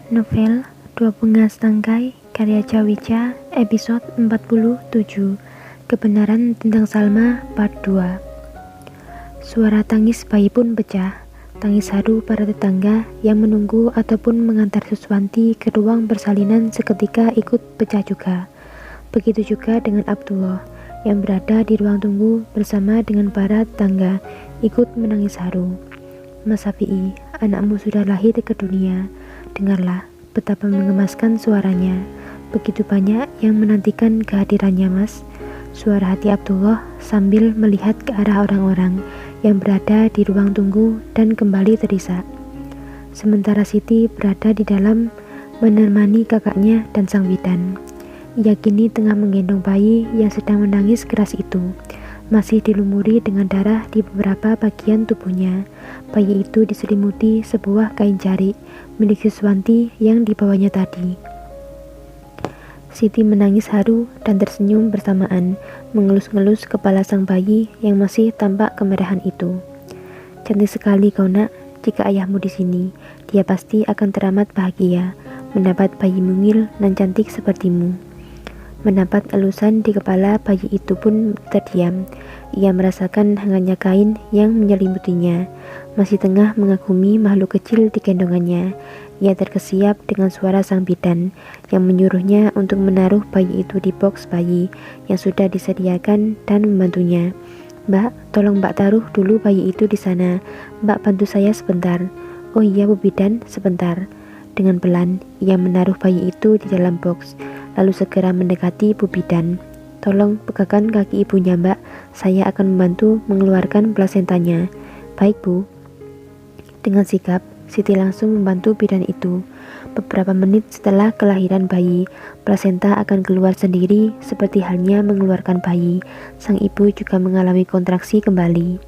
Novel Dua Bunga Setangkai karya Cawica episode 47 Kebenaran tentang Salma part 2. Suara tangis bayi pun pecah, tangis haru para tetangga yang menunggu ataupun mengantar Suswanti ke ruang persalinan seketika ikut pecah juga. Begitu juga dengan Abdullah yang berada di ruang tunggu bersama dengan para tetangga ikut menangis haru. Mas Syafi'i, anakmu sudah lahir ke dunia. Dengarlah betapa mengemaskan suaranya. Begitu banyak yang menantikan kehadirannya, Mas. Suara hati Abdullah sambil melihat ke arah orang-orang yang berada di ruang tunggu dan kembali terisak. Sementara Siti berada di dalam menemani kakaknya dan sang bidan. Ia kini tengah menggendong bayi yang sedang menangis keras itu. Masih dilumuri dengan darah di beberapa bagian tubuhnya. Bayi itu diselimuti sebuah kain jarik milik Suswanti yang dibawanya tadi. Siti menangis haru dan tersenyum bersamaan, mengelus-ngelus kepala sang bayi yang masih tampak kemerahan itu. Cantik sekali kau nak, jika ayahmu di sini, dia pasti akan teramat bahagia mendapat bayi mungil dan cantik sepertimu. Mendapat elusan di kepala bayi itu pun terdiam. Ia merasakan hangatnya kain yang menyelimutinya. Masih tengah mengagumi makhluk kecil di gendongannya, ia terkesiap dengan suara sang bidan yang menyuruhnya untuk menaruh bayi itu di box bayi yang sudah disediakan dan membantunya. Mbak, tolong Mbak taruh dulu bayi itu di sana. Mbak bantu saya sebentar. Oh iya Bu Bidan, sebentar. Dengan pelan, ia menaruh bayi itu di dalam box. Lalu segera mendekati Bu Bidan. Tolong pegangkan kaki ibunya Mbak, saya akan membantu mengeluarkan plasentanya. Baik Bu. Dengan sigap, Siti langsung membantu bidan itu. Beberapa menit setelah kelahiran bayi, plasenta akan keluar sendiri seperti halnya mengeluarkan bayi. Sang ibu juga mengalami kontraksi kembali.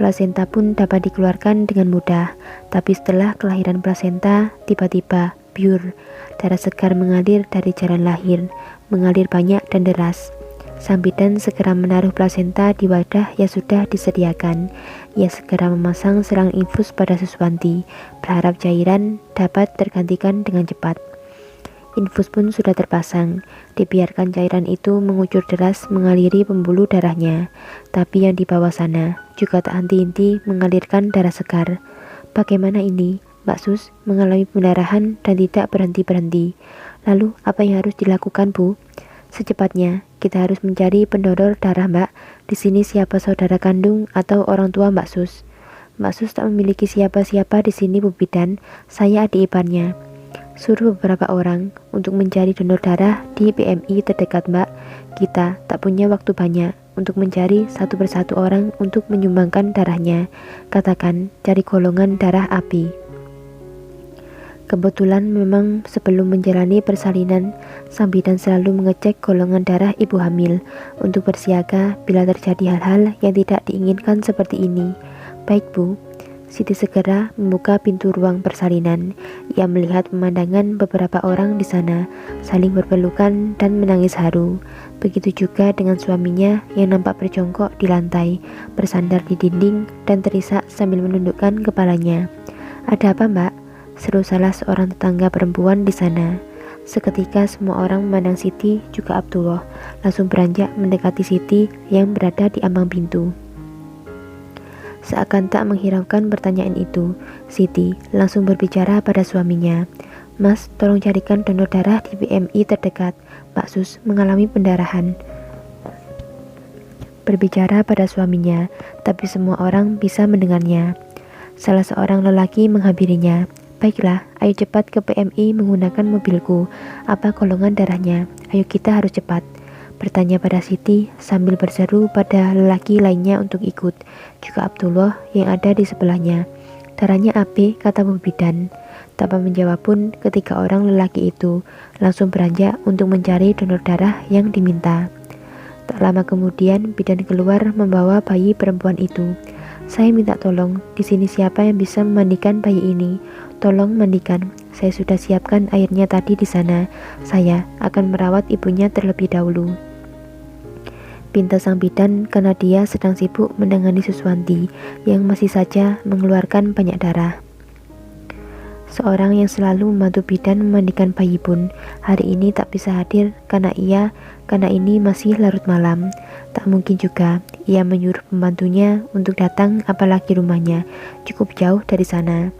Plasenta pun dapat dikeluarkan dengan mudah, tapi setelah kelahiran plasenta, tiba-tiba biur, darah segar mengalir dari jalan lahir, mengalir banyak dan deras. Sang bidan segera menaruh plasenta di wadah yang sudah disediakan. Ia segera memasang selang infus pada Suswanti, berharap cairan dapat tergantikan dengan cepat. Infus pun sudah terpasang, dibiarkan cairan itu mengucur deras mengaliri pembuluh darahnya, tapi yang di bawah sana juga tak henti-henti mengalirkan darah segar. Bagaimana ini? Mbak Sus mengalami pendarahan dan tidak berhenti-berhenti. Lalu apa yang harus dilakukan Bu? Secepatnya kita harus mencari pendonor darah Mbak. Di sini siapa saudara kandung atau orang tua Mbak Sus? Mbak Sus tak memiliki siapa-siapa di sini Bu Bidan. Saya adik iparnya. Suruh beberapa orang untuk mencari donor darah di PMI terdekat Mbak. Kita tak punya waktu banyak untuk mencari satu persatu orang untuk menyumbangkan darahnya. Katakan cari golongan darah AB. Kebetulan memang sebelum menjalani persalinan, sang bidan selalu mengecek golongan darah ibu hamil untuk bersiaga bila terjadi hal-hal yang tidak diinginkan seperti ini. Baik Bu. Siti segera membuka pintu ruang persalinan. Ia melihat pemandangan beberapa orang di sana saling berpelukan dan menangis haru. Begitu juga dengan suaminya yang nampak berjongkok di lantai, bersandar di dinding dan terisak sambil menundukkan kepalanya. Ada apa Mbak? Seru salah seorang tetangga perempuan di sana. Seketika semua orang memandang Siti juga Abdullah langsung beranjak mendekati Siti yang berada di ambang pintu. Seakan tak menghiraukan pertanyaan itu, Siti langsung berbicara pada suaminya. Mas, tolong carikan donor darah di PMI terdekat. Mbak Sus mengalami pendarahan. Berbicara pada suaminya, tapi semua orang bisa mendengarnya. Salah seorang lelaki menghampirinya. Baiklah, ayo cepat ke PMI menggunakan mobilku. Apa golongan darahnya? Ayo kita harus cepat. Bertanya pada Siti sambil berseru pada lelaki lainnya untuk ikut. Juga Abdullah yang ada di sebelahnya. Darahnya AB, kata Bu Bidan. Tanpa menjawab pun ketiga orang lelaki itu langsung beranjak untuk mencari donor darah yang diminta. Tak lama kemudian bidan keluar membawa bayi perempuan itu. Saya minta tolong, di sini siapa yang bisa memandikan bayi ini? Tolong mandikan. Saya sudah siapkan airnya tadi di sana. Saya akan merawat ibunya terlebih dahulu. Pinta sang bidan karena dia sedang sibuk menangani Suswanti yang masih saja mengeluarkan banyak darah. Seorang yang selalu membantu bidan memandikan bayi pun hari ini tak bisa hadir karena ini masih larut malam. Tak mungkin juga ia menyuruh pembantunya untuk datang, apalagi rumahnya cukup jauh dari sana.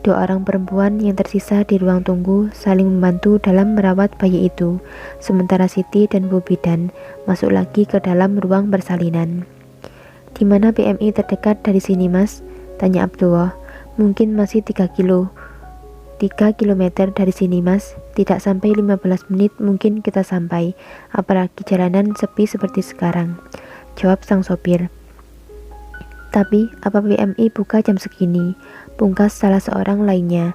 Dua orang perempuan yang tersisa di ruang tunggu saling membantu dalam merawat bayi itu, sementara Siti dan Bu Bidan masuk lagi ke dalam ruang persalinan. "Di mana PMI terdekat dari sini, Mas?" tanya Abdullah. "Mungkin masih 3 kilometer dari sini, Mas. Tidak sampai 15 menit mungkin kita sampai, apalagi jalanan sepi seperti sekarang," jawab sang sopir. "Tapi apa PMI buka jam segini?" pungkas salah seorang lainnya.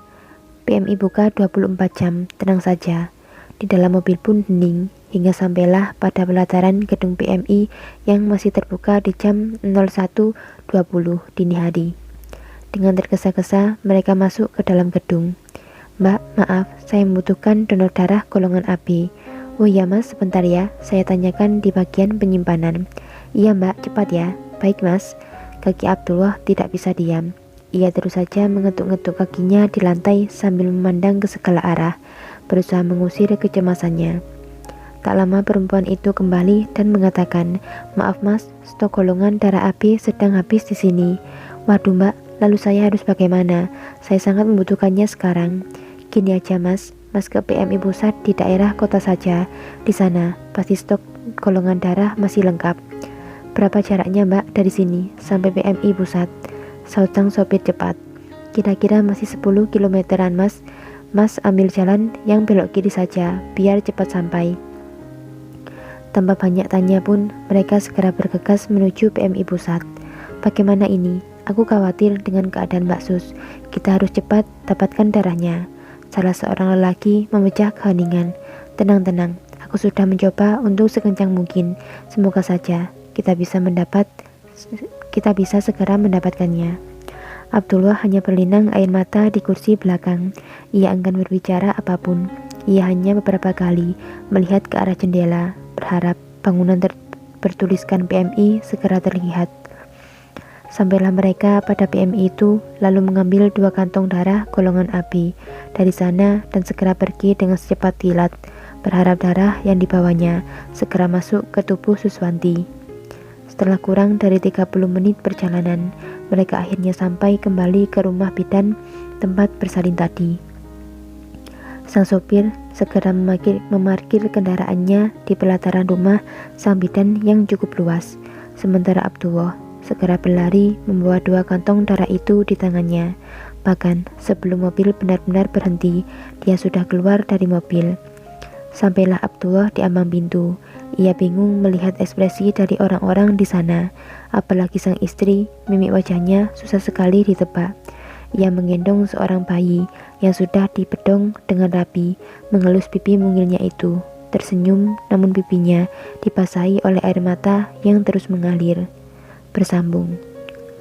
"PMI buka 24 jam, tenang saja." Di dalam mobil pun hening, hingga sampailah pada pelataran gedung PMI yang masih terbuka di jam 01.20 dini hari. Dengan tergesa-gesa mereka masuk ke dalam gedung. "Mbak, maaf, saya membutuhkan donor darah golongan AB." "Oh iya Mas, sebentar ya, saya tanyakan di bagian penyimpanan." "Iya Mbak, cepat ya." "Baik Mas." Kaki Abdullah tidak bisa diam. Ia terus saja mengetuk-ngetuk kakinya di lantai sambil memandang ke segala arah, berusaha mengusir kecemasannya. Tak lama perempuan itu kembali dan mengatakan, "Maaf Mas, stok golongan darah AB sedang habis di sini." "Waduh Mbak, lalu saya harus bagaimana? Saya sangat membutuhkannya sekarang." "Gini aja Mas ke PMI pusat di daerah kota saja. Di sana pasti stok golongan darah masih lengkap." "Berapa jaraknya Mbak dari sini sampai PMI pusat?" saut sang sopir cepat. "Kira-kira masih 10 kilometeran Mas. Mas ambil jalan yang belok kiri saja, biar cepat sampai." Tanpa banyak tanya pun mereka segera bergegas menuju PMI pusat. "Bagaimana ini? Aku khawatir dengan keadaan Mbak Sus. Kita harus cepat dapatkan darahnya." Salah seorang lelaki memecah keheningan. Tenang, aku sudah mencoba untuk sekencang mungkin. Semoga saja kita bisa segera mendapatkannya." Abdullah hanya berlinang air mata di kursi belakang. Ia enggan berbicara apapun. Ia hanya beberapa kali melihat ke arah jendela, berharap bangunan bertuliskan PMI segera terlihat. Sampailah mereka pada PMI itu, lalu mengambil 2 kantong darah golongan AB dari sana dan segera pergi dengan secepat kilat, berharap darah yang dibawanya segera masuk ke tubuh Suswanti. Setelah kurang dari 30 menit perjalanan, mereka akhirnya sampai kembali ke rumah bidan tempat bersalin tadi. Sang sopir segera memarkir kendaraannya di pelataran rumah sang bidan yang cukup luas, sementara Abdullah segera berlari membawa 2 kantong darah itu di tangannya. Bahkan sebelum mobil benar-benar berhenti, dia sudah keluar dari mobil. Sampailah Abdullah di ambang pintu. Ia bingung melihat ekspresi dari orang-orang di sana, apalagi sang istri. Mimik wajahnya susah sekali ditebak. Ia menggendong seorang bayi yang sudah dibedong dengan rapi, mengelus pipi mungilnya itu, tersenyum namun pipinya dibasahi oleh air mata yang terus mengalir. Bersambung.